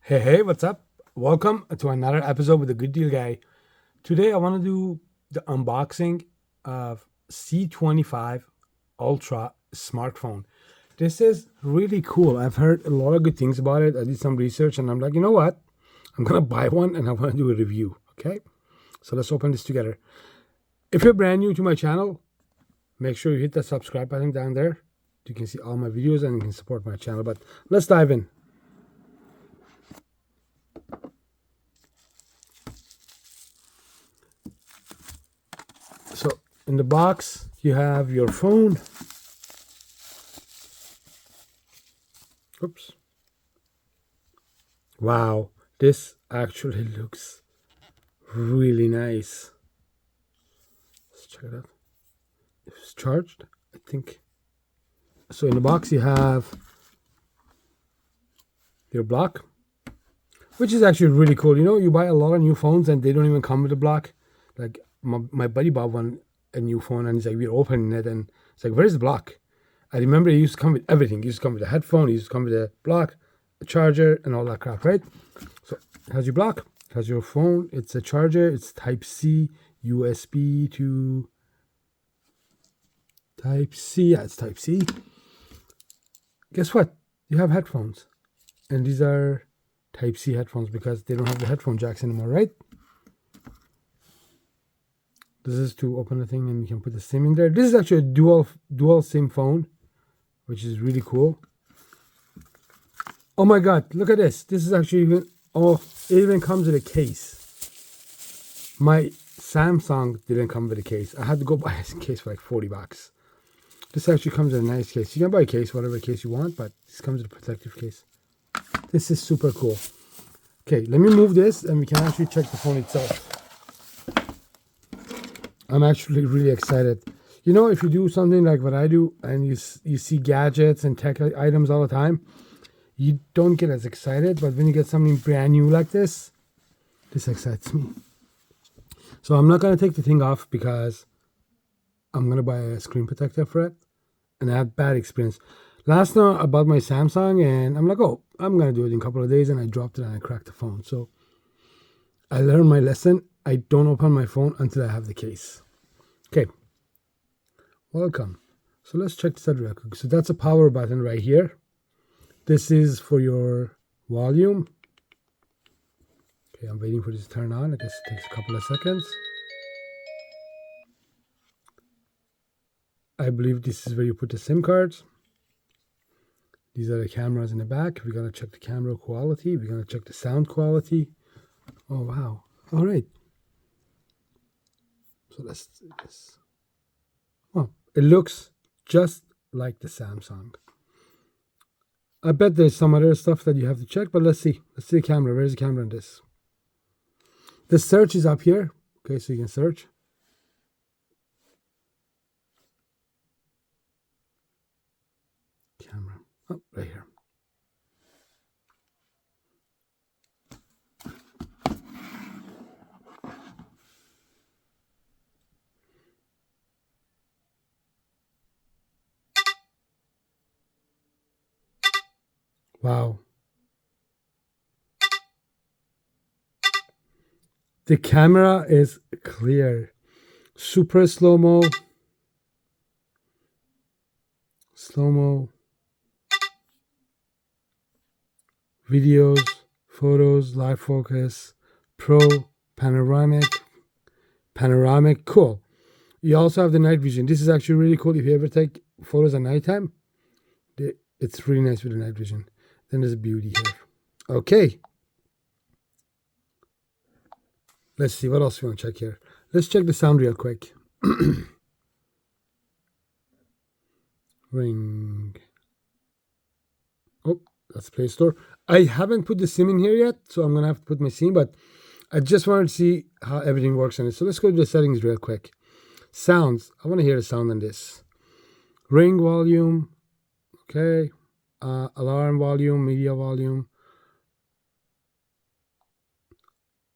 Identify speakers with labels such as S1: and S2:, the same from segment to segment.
S1: Hey, what's up? Welcome to another episode with the Good Deal Guy. Today, I want to do the unboxing of C25 Ultra Smartphone. This is really cool. I've heard a lot of good things about it. I did some research and I'm like, you know what? I'm going to buy one and I want to do a review. Okay? So let's open this together. If you're brand new to my channel, make sure you hit the subscribe button down there. You can see all my videos and you can support my channel. But let's dive in. So in the box, you have your phone. Oops. Wow, this actually looks really nice. Let's check it out. It's charged, I think. So in the box, you have your block, which is actually really cool. You know, you buy a lot of new phones and they don't even come with a block. Like my buddy bought a new phone and he's like, we're opening it and it's like, where's the block? I remember it used to come with everything. It used to come with a headphone, it used to come with a block, a charger, and all that crap, right? So it has your block, it has your phone, it's a charger, it's Type C, USB to Type C. Yeah, it's Type C. Guess what? You have headphones. And these are Type C headphones because they don't have the headphone jacks anymore, right? This is to open the thing and you can put the SIM in there. This is actually a dual SIM phone, which is really cool. Oh my God, look at this. This is actually even, oh, it even comes with a case. My Samsung didn't come with a case. I had to go buy a case for like 40 bucks. This actually comes in a nice case. You can buy a case, whatever case you want, but this comes with a protective case. This is super cool. Okay, let me move this and we can actually check the phone itself. I'm actually really excited. You know, if you do something like what I do and you see gadgets and tech items all the time, you don't get as excited. But when you get something brand new like this excites me. So I'm not going to take the thing off because I'm going to buy a screen protector for it. And I had bad experience. Last night I bought my Samsung and I'm like, oh, I'm going to do it in a couple of days. And I dropped it and I cracked the phone. So I learned my lesson. I don't open my phone until I have the case. Okay. Welcome. So let's check this out real quick. So that's a power button right here. This is for your volume. Okay, I'm waiting for this to turn on. I guess it takes a couple of seconds. I believe this is where you put the SIM cards. These are the cameras in the back. We're going to check the camera quality. We're going to check the sound quality. Oh, wow. All right. So let's do this. Oh, it looks just like the Samsung. I bet there's some other stuff that you have to check, but let's see. Let's see the camera. Where's the camera in this? The search is up here. Okay, so you can search. Camera. Oh, right here. Wow. The camera is clear. Super slow-mo. Slow-mo. Videos, photos, live focus, pro, panoramic, cool. You also have the night vision. This is actually really cool. If you ever take photos at nighttime, it's really nice with the night vision. Then there's beauty here. Okay. Let's see what else we want to check here. Let's check the sound real quick. Ring. Oh, that's Play Store. I haven't put the SIM in here yet, so I'm going to have to put my SIM, but I just wanted to see how everything works on it. So let's go to the settings real quick. Sounds. I want to hear the sound on this. Ring volume. Okay. Alarm volume, media volume.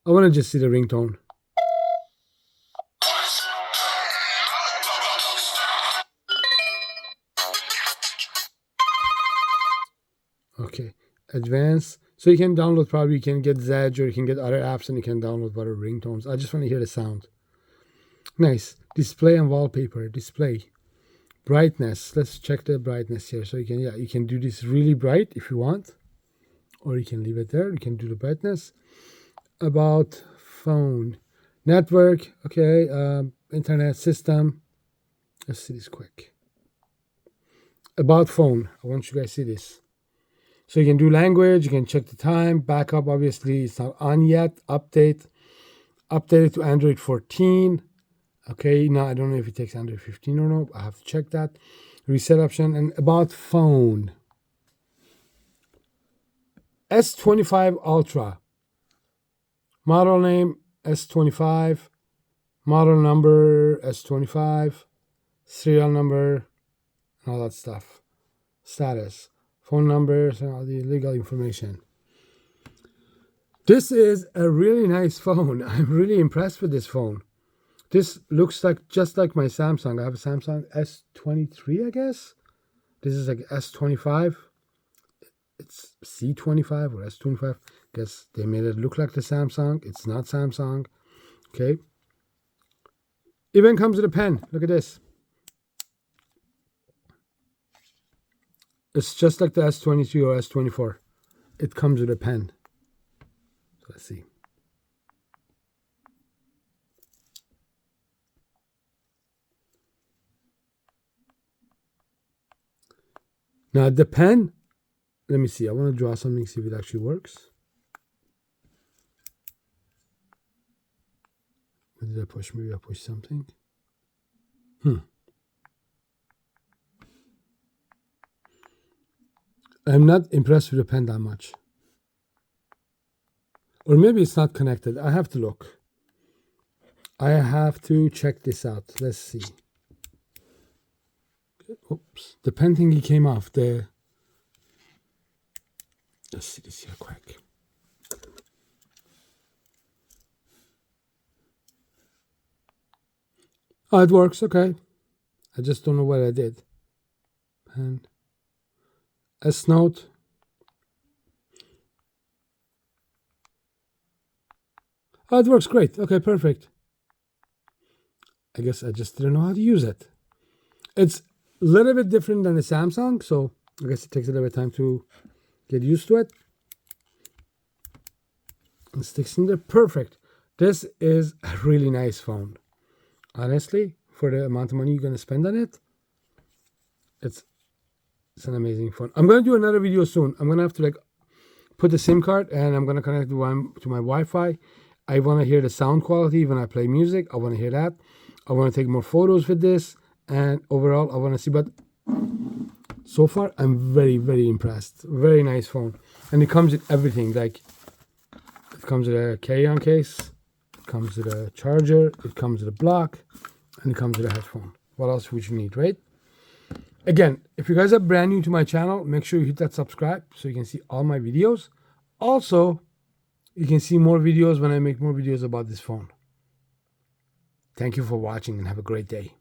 S1: I want to just see the ringtone. Okay. Advanced. So you can download, probably you can get Zedge or you can get other apps and you can download other ringtones. I just want to hear the sound. Nice. Display and wallpaper. Display. Brightness. Let's check the brightness here. So you can do this really bright if you want. Or you can leave it there. You can do the brightness. About phone. Network. Okay. Internet system. Let's see this quick. About phone. I want you guys to see this. So you can do language, you can check the time, backup, obviously it's not on yet, update it to Android 14. Okay, now I don't know if it takes Android 15 or no, I have to check that. Reset option, and about phone. S25 Ultra. Model name S25. Model number S25. Serial number, and all that stuff. Status. Phone numbers and all the legal information. This is a really nice phone. I'm really impressed with this phone. This looks like just like my Samsung. I have a Samsung S23, I guess. This is like S25. It's C25 or S25. I guess they made it look like the Samsung. It's not Samsung. Okay. Even comes with a pen. Look at this. It's just like the S22 or S24. It comes with a pen. So let's see. Now the pen, let me see. I want to draw something, see if it actually works. What did I push? Maybe I pushed something. I'm not impressed with the pen that much. Or maybe it's not connected. I have to look. I have to check this out. Let's see. Oops. The pen thingy came off. Let's see this here quick. Oh, it works. Okay. I just don't know what I did. Pen. S note. Oh, it works great. Okay, perfect. I guess I just didn't know how to use it. It's a little bit different than the Samsung, so I guess it takes a little bit of time to get used to it. It sticks in there. Perfect. This is a really nice phone. Honestly, for the amount of money you're going to spend on it, it's an amazing phone. I'm going to do another video soon. I'm going to have to put the SIM card and I'm going to connect to my Wi-Fi. I want to hear the sound quality when I play music. I want to hear that. I want to take more photos with this. And overall, I want to see. But so far, I'm very, very impressed. Very nice phone. And it comes with everything. Like, it comes with a carry-on case. It comes with a charger. It comes with a block. And it comes with a headphone. What else would you need, right? Again, if you guys are brand new to my channel, make sure you hit that subscribe so you can see all my videos. Also, you can see more videos when I make more videos about this phone. Thank you for watching and have a great day.